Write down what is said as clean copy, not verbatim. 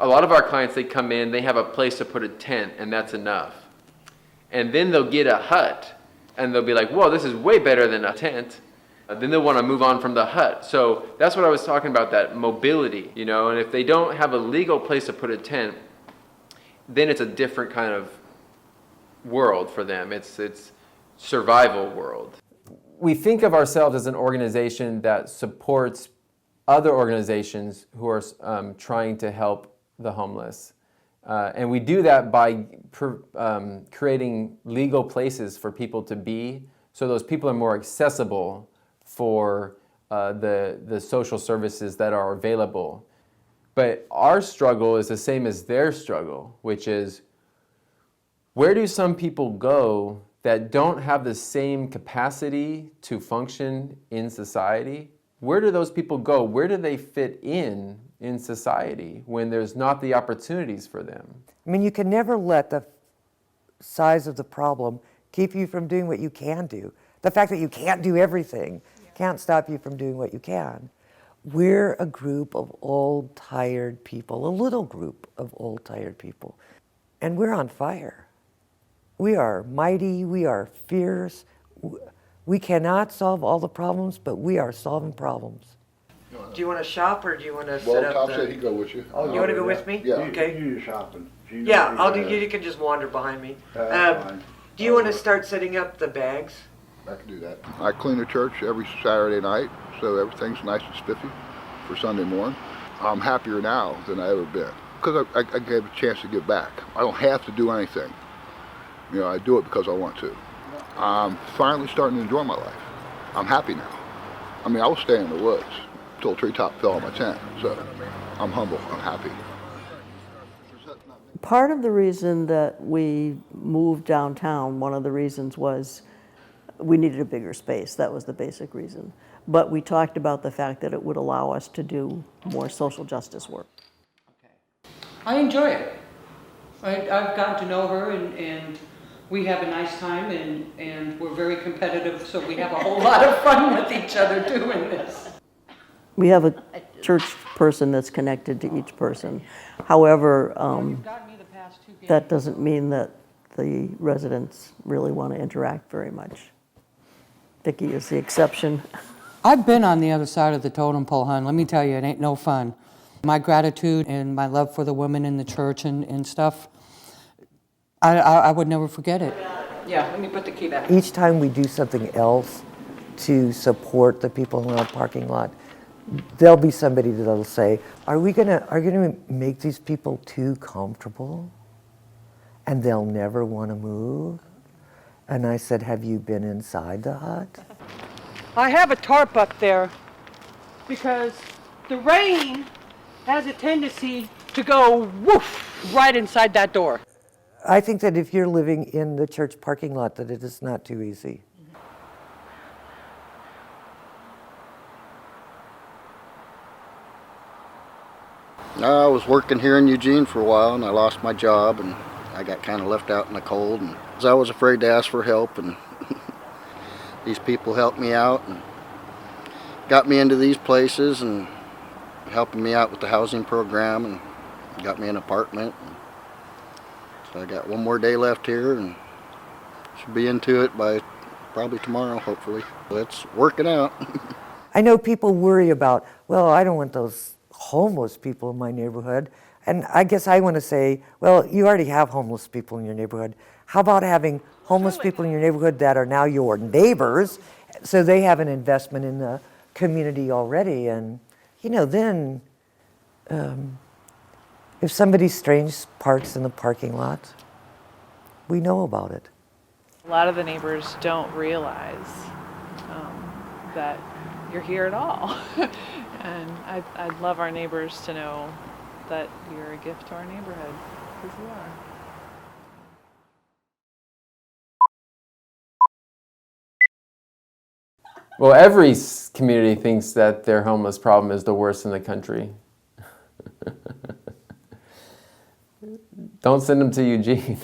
a lot of our clients, they come in, they have a place to put a tent, and that's enough. And then they'll get a hut, and they'll be like, whoa, this is way better than a tent. Then they'll want to move on from the hut. So that's what I was talking about, that mobility, you know, and if they don't have a legal place to put a tent, then it's a different kind of world for them. It's survival world. We think of ourselves as an organization that supports other organizations who are trying to help the homeless. And we do that by creating legal places for people to be, so those people are more accessible for the social services that are available. But our struggle is the same as their struggle, which is, where do some people go that don't have the same capacity to function in society? Where do those people go? Where do they fit in society when there's not the opportunities for them? I mean, you can never let the size of the problem keep you from doing what you can do. The fact that you can't do everything can't stop you from doing what you can. We're a group of old, tired people, a little group of old, tired people, and we're on fire. We are mighty, we are fierce. We cannot solve all the problems, but we are solving problems. Do you want to shop or do you want to Well, set up Tom the... said he'd go with you. Oh, you want to go with me? Yeah. Okay. You do shopping. Yeah, I'll do. You can just wander behind me. Fine. Do you want to start setting up the bags? I can do that. I clean the church every Saturday night, so everything's nice and spiffy for Sunday morning. I'm happier now than I ever been, because I get a chance to give back. I don't have to do anything. You know, I do it because I want to. I'm finally starting to enjoy my life. I'm happy now. I mean, I was staying in the woods till a treetop fell on my tent, so I'm humble, I'm happy. Part of the reason that we moved downtown, one of the reasons was we needed a bigger space. That was the basic reason. But we talked about the fact that it would allow us to do more social justice work. I enjoy it. I've gotten to know her, and we have a nice time, and we're very competitive, so we have a whole lot of fun with each other doing this. We have a church person that's connected to each person. However, that doesn't mean that the residents really want to interact very much. Vicki is the exception. I've been on the other side of the totem pole, hon. Let me tell you, it ain't no fun. My gratitude and my love for the women in the church and stuff, I would never forget it. Yeah, let me put the key back. Each time we do something else to support the people in our parking lot, there'll be somebody that'll say, are you gonna make these people too comfortable? And they'll never want to move? And I said, have you been inside the hut? I have a tarp up there because the rain has a tendency to go woof right inside that door. I think that if you're living in the church parking lot, that it is not too easy. I was working here in Eugene for a while, and I lost my job, and I got kind of left out in the cold, and I was afraid to ask for help, and these people helped me out and got me into these places and helping me out with the housing program and got me an apartment. So I got one more day left here and should be into it by probably tomorrow, hopefully. So it's working out. I know people worry about, well, I don't want those homeless people in my neighborhood. And I guess I want to say, well, you already have homeless people in your neighborhood. How about having homeless people in your neighborhood that are now your neighbors, so they have an investment in the community already? And, you know, then if somebody strange parks in the parking lot, we know about it. A lot of the neighbors don't realize that you're here at all. And I'd love our neighbors to know that you're a gift to our neighborhood, because you are. Well, every community thinks that their homeless problem is the worst in the country. Don't send them to Eugene.